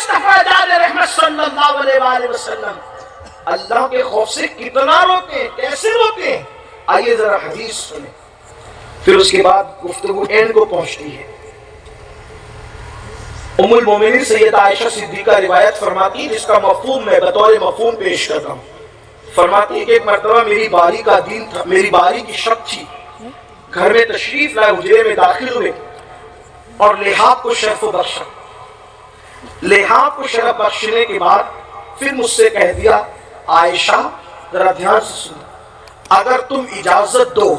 مصطفیٰ جان رحمت صلی اللہ علیہ وآلہ وسلم اللہ کے خوف سے کتنا روتے ہیں، کیسے روتے ہیں؟ آئیے ذرا حدیث سنیں، پھر اس کے بعد گفتگو اینڈ کو پہنچتی ہے۔ ام المومنین سیدہ عائشہ صدیقہ روایت فرماتی، جس کا مفہوم میں بطور مفہوم پیش کرتا ہوں، فرماتی کہ ایک مرتبہ میری باری کا دن تھا، میری باری کی شب تھی، گھر میں تشریف لائے، حجرے میں داخل ہوئے اور لحاف کو شرف بخشا۔ لحاف کو شرف بخشنے کے بعد پھر مجھ سے کہہ دیا، عائشہ ذرا دھیان سے سنو، اگر تم اجازت دو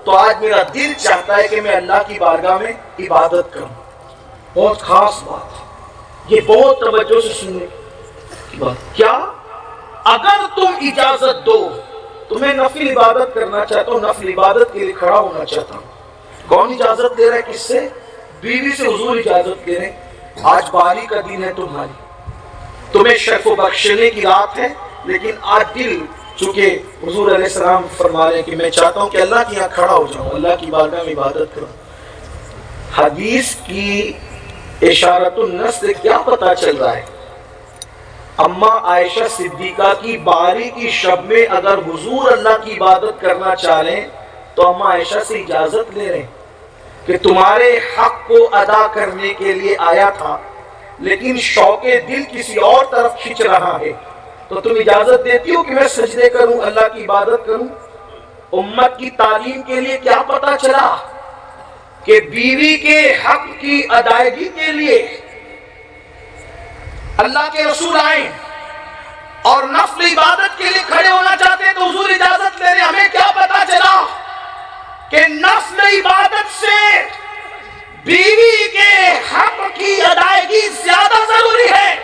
تو آج میرا دل چاہتا ہے کہ میں اللہ کی بارگاہ میں عبادت کروں۔ بہت خاص بات ہے، یہ بہت توجہ سے سننے کی بات۔ کیا؟ اگر تم اجازت دو تو میں نفل عبادت کرنا چاہتا ہوں، نفل عبادت کے لیے کھڑا ہونا چاہتا ہوں۔ کون اجازت دے رہا ہے؟ کس سے؟ بیوی سے حضور اجازت دے رہے ہیں، آج باری کا دن ہے تمہاری، تمہیں شرف و بخشنے کی رات ہے، لیکن آج دل چونکہ حضور علیہ السلام فرما رہے ہیں کہ میں چاہتا ہوں کہ اللہ کی یہاں کھڑا ہو جاؤں، اللہ کی بارگاہ میں عبادت کروں۔ حدیث کی اشارت النص سے کیا پتا چل رہا ہے؟ اماں عائشہ صدیقہ کی باری کی شب میں اگر حضور اللہ کی عبادت کرنا چاہ رہے ہیں تو اماں عائشہ سے اجازت لے رہے ہیں کہ تمہارے حق کو ادا کرنے کے لیے آیا تھا، لیکن شوق دل کسی اور طرف کھنچ رہا ہے، تو تم اجازت دیتی ہو کہ میں سجدے کروں، اللہ کی عبادت کروں؟ امت کی تعلیم کے لیے کیا پتا چلا کہ بیوی کے حق کی ادائیگی کے لیے اللہ کے رسول آئیں اور نفل عبادت کے لیے کھڑے ہونا چاہتے ہیں تو حضور اجازت لے رہے ہیں۔ ہمیں کیا پتا چلا کہ نفل عبادت سے بیوی کے حق کی ادائیگی زیادہ ضروری ہے۔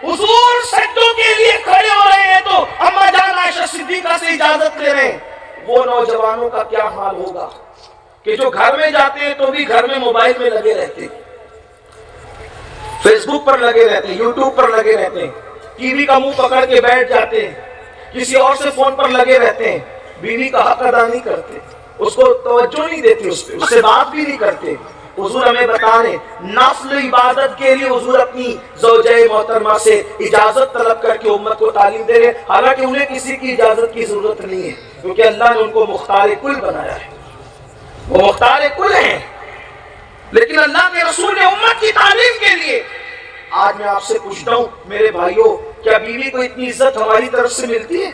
حضور سجدوں کے لیے کھڑے ہو رہے ہیں تو اماں جان عائشہ صدیقہ سے اجازت لے رہے ہیں۔ وہ نوجوانوں کا کیا حال ہوگا کہ جو گھر میں جاتے ہیں تو بھی گھر میں موبائل میں لگے رہتے ہیں، فیس بک پر لگے رہتے ہیں، یوٹیوب پر لگے رہتے ہیں، ٹی وی کا منہ پکڑ کے بیٹھ جاتے ہیں، کسی اور سے فون پر لگے رہتے ہیں، بیوی کا حق ادا نہیں کرتے، اس کو توجہ نہیں دیتے، اس سے بات بھی نہیں کرتے۔ حضور ہمیں بتا رہے نفل عبادت کے لیے حضور اپنی زوجہ محترمہ سے اجازت طلب کر کے امت کو تعلیم دے رہے ہیں، حالانکہ انہیں کسی کی اجازت کی ضرورت نہیں ہے، کیونکہ اللہ نے ان کو مختار کل بنایا ہے، وہ مختار کل ہیں۔ لیکن اللہ کے رسول نے امت کی تعلیم کے لیے، آج میں آپ سے پوچھتا ہوں میرے بھائیوں، کیا بیوی کو اتنی عزت ہماری طرف سے ملتی ہے؟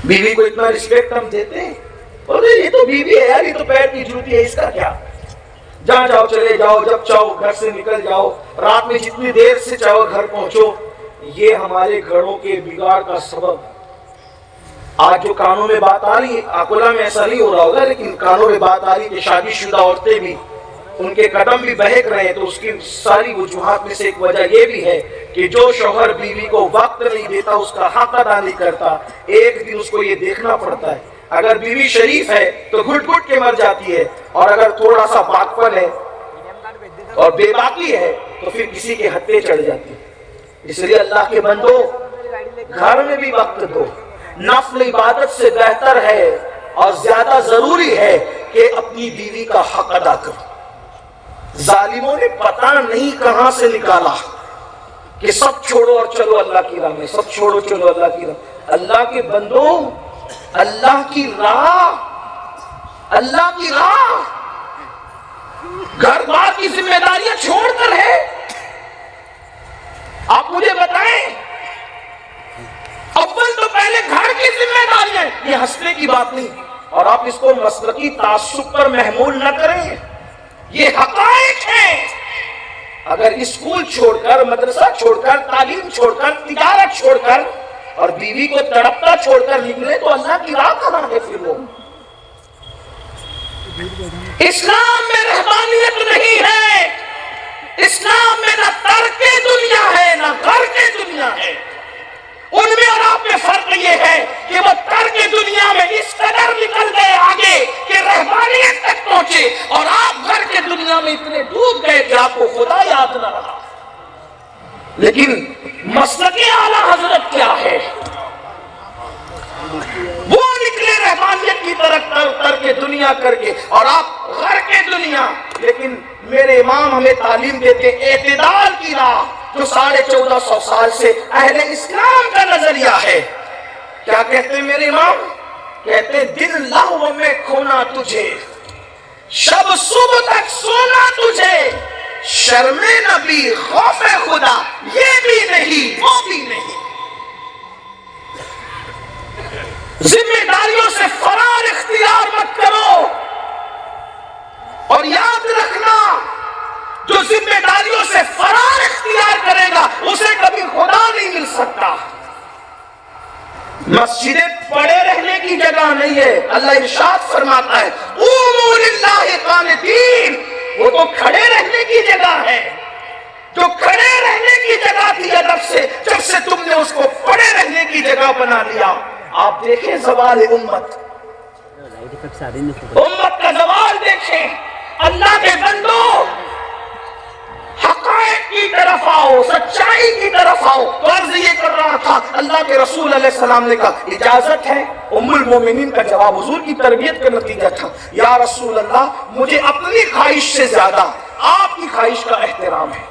بیوی کو اتنا رسپیکٹ ہم دیتے ہیں؟ یہ تو بیوی ہے یار، یہ تو پیر کی جوتی ہے، اس کا کیا؟ جہاں جاؤ چلے جاؤ، جب چاہو گھر سے نکل جاؤ، رات میں جتنی دیر سے چاہو گھر پہنچو۔ یہ ہمارے گھروں کے بگاڑ کا سبب۔ آج جو کانوں میں بات آ رہی ہے، اکولا میں ایسا نہیں ہو رہا ہوگا، لیکن کانوں میں بات آ رہی ہے کہ شادی شدہ عورتیں بھی، ان کے قدم بھی بہک رہے ہیں، تو اس کی ساری وجوہات میں سے ایک وجہ یہ بھی ہے کہ جو شوہر بیوی کو وقت نہیں دیتا، اس کا حق ادا نہیں کرتا، ایک دن اس کو یہ دیکھنا پڑتا ہے۔ اگر بیوی شریف ہے تو گھٹ گھٹ کے مر جاتی ہے، اور اگر تھوڑا سا پاکپن ہے اور بے باکی ہے تو پھر کسی کے ہتھے چڑھ جاتی ہے۔ اس لیے اللہ کے بندو، گھر میں بھی وقت دو۔ نفل عبادت سے بہتر ہے اور زیادہ ضروری ہے کہ اپنی بیوی کا حق ادا کرو۔ ظالموں نے پتہ نہیں کہاں سے نکالا کہ سب چھوڑو اور چلو اللہ کی راہ میں، سب چھوڑو چلو اللہ کی راہ۔ اللہ کے بندو، اللہ کی راہ، اللہ کی راہ گھر بار کی ذمہ داریاں چھوڑ کر ہے۔ آپ مجھے بتائیں، اول تو پہلے گھر کی ذمہ داریاں، یہ ہنسنے کی بات نہیں، اور آپ اس کو مسلکی تعصب پر محمول نہ کریں، یہ حقائق ہیں۔ اگر اسکول چھوڑ کر، مدرسہ چھوڑ کر، تعلیم چھوڑ کر، تجارت چھوڑ کر اور بیوی کو تڑپتا چھوڑ کر نکلے تو اللہ کی راہ کہاں ہے پھر وہ؟ اسلام میں رہبانیت نہیں ہے، اسلام میں نہ ترک دنیا ہے نہ گھر کے دنیا ہے۔ ان میں اور آپ میں فرق یہ ہے کہ وہ ترک دنیا میں اس قدر نکل گئے آگے کہ رہبانیت تک پہنچے، اور آپ گھر کے دنیا میں اتنے ڈوب گئے کہ آپ کو خدا یاد نہ رہا۔ لیکن مسلک اعلیٰ حضرت کیا ہے؟ وہ نکلے رہبانیت کی طرف تر کے دنیا کر کے، اور آپ گھر کے دنیا، لیکن میرے امام ہمیں تعلیم دیتے اعتدال کی راہ، جو 1450 سال سے اہل اسلام کا نظریہ ہے۔ کیا کہتے ہیں میرے امام؟ کہتے ہیں دل لہو میں کھونا تجھے، شب صبح تک سونا تجھے، شرم نبی خوف خدا یہ بھی نہیں وہ بھی نہیں۔ ذمہ داریوں سے فرار اختیار مت کرو، اور یاد رکھنا جو ذمہ داریوں سے فرار اختیار کرے گا اسے کبھی خدا نہیں مل سکتا۔ مسجدیں پڑے رہنے کی جگہ نہیں ہے، اللہ ارشاد فرماتا ہے قوموا للہ قانتین، وہ تو کھڑے رہنے کی جگہ ہے، جو کھڑے رہنے کی جگہ تھی جب سے تم نے اس کو پڑے رہنے کی جگہ بنا لیا۔ آپ دیکھیں زوال امت کا زوال دیکھیں۔ اللہ کے بندو حقائق کی طرف آؤ، سچائی کی طرف آؤ۔ تو عرض یہ کر رہا تھا، اللہ کے رسول علیہ السلام نے کہا اجازت ہے؟ ام المومنین کا جواب حضور کی تربیت کا نتیجہ تھا، یا رسول اللہ مجھے اپنی خواہش سے زیادہ آپ کی خواہش کا احترام ہے۔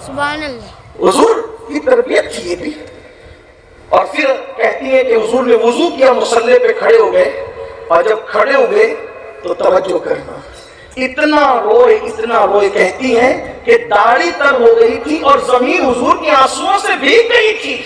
سبحان اللہ، حضور کی تربیت تھی یہ بھی۔ اور پھر کہتی ہیں کہ حضور نے وضو کیا، مصلی پہ کھڑے ہو گئے، اور جب کھڑے ہوئے تو توجہ کرنا، اتنا روئے کہتی ہیں کہ داڑھی تر ہو گئی تھی اور زمین حضور کے آنسوؤں سے بھیگ گئی تھی،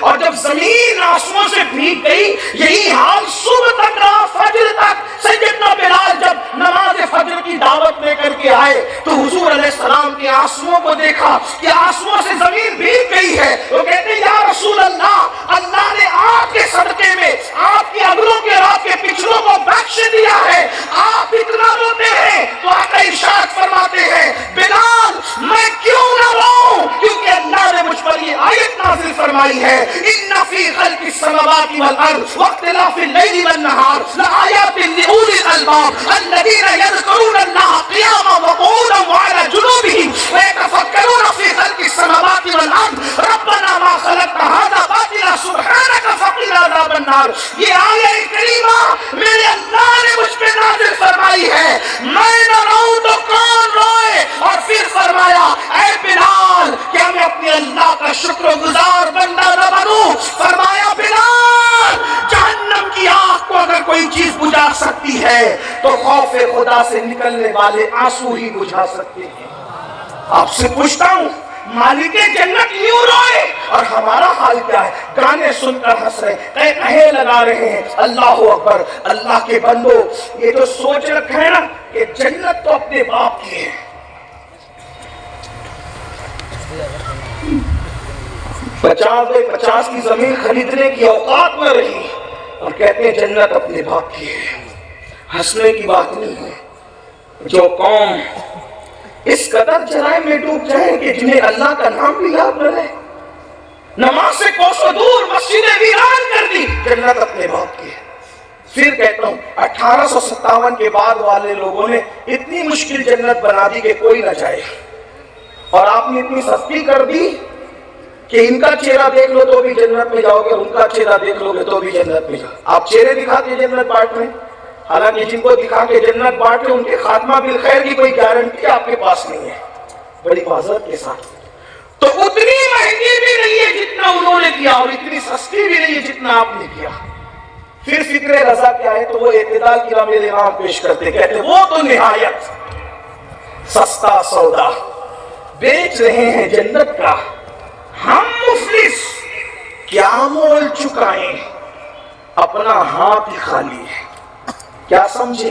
اور جب زمین آنسوؤں سے بھیگ گئی یہی حال صبح تک رہا، فجر تک۔ سیدنا بلال جب نماز فجر کی دعوت لے کر کے آئے تو حضور علیہ السلام کے آنسوؤں کو دیکھا کہ آنسوؤں سے زمین بھیگ گئی ہے۔ وہ کہتے ہیں یا رسول اللہ، اللہ نے آپ کے صدقے میں آپ کی اگلوں کے اور آپ کے پچھلوں کو بخش دیا ہے، آپ اتنا روتے ہیں۔ تو آقا ارشاد فرماتے ہیں بلال میں کیوں نہ روؤں، کیونکہ اللہ نے مجھ پر یہ آیت نازل فرمائی ہے ان فی خلق السماوات والارض واختلاف اللیل والنہار لآیات لأولی الالباب الذین یذکرون اللہ قیاما وقعودا وعلی جنوبہم ویتفکرون فی خلق السماوات والارض ربنا ما خلقت ھذا باطلا سبحانک فقنا عذاب النار۔ یہ آیت کریمہ میرے اللہ نے مجھ پہ نازل فرمائی ہے، میں نہ روؤں تو کون روئے؟ اور پھر فرمایا اے بلال کیا میں اپنے اللہ کا شکر گزار بندہ نہ بنوں؟ فرمایا بلال جہنم کی آگ کو اگر کوئی چیز بجھا سکتی ہے تو خوف خدا سے نکلنے والے آنسو ہی بجھا سکتے ہیں۔ آپ سے پوچھتا ہوں مالک جنت یوں روئے اور ہمارا حال کیا ہے؟ گانے سن کر ہنس رہے، کہے لگا رہے ہیں اللہ اکبر۔ اللہ کے بندو یہ جو سوچ رکھا ہے نا کہ جنت تو اپنے باپ کی ہے، 50 کی زمین خریدنے کی اوقات میں رہی اور کہتے ہیں جنت اپنے باپ کی ہے۔ ہنسنے کی بات نہیں ہے۔ جو قوم اس قدر جرائم میں ڈوب جائے کہ جنہیں اللہ کا نام بھی یاد نہ رہے، نماز سے کوسوں دور مسجدیں ویران کر دی، جنت اپنے باپ کی ہے۔ پھر کہتا ہوں 1857 کے بعد والے لوگوں نے اتنی مشکل جنت بنا دی کہ کوئی نہ جائے، اور آپ نے اتنی سستی کر دی کہ ان کا چہرہ دیکھ لو تو بھی جنت میں جاؤ گے، ان کا چہرہ دیکھ لو گے تو بھی جنت میں جاؤ۔ آپ چہرے دکھا کے جنت بانٹ رہے ہیں، حالانکہ جن کو دکھا کے جنت بانٹ رہے ان کے خاتمہ بالخیر کی کوئی گارنٹی آپ کے پاس نہیں ہے، بڑی معذرت کے ساتھ۔ تو اتنی مہنگی بھی نہیں ہے جتنا انہوں نے کیا، اور اتنی سستی بھی نہیں ہے جتنا آپ نے کیا۔ پھر فکر رضا کیا ہے؟ تو وہ اعتدال کی راہ میرے امام پیش کرتے، کہتے وہ تو نہایت سستا سودا بیچ رہے ہیں جنت کا، ہم مفلس کیا مول چکائیں، اپنا ہاتھ ہی خالی ہے۔ کیا سمجھے؟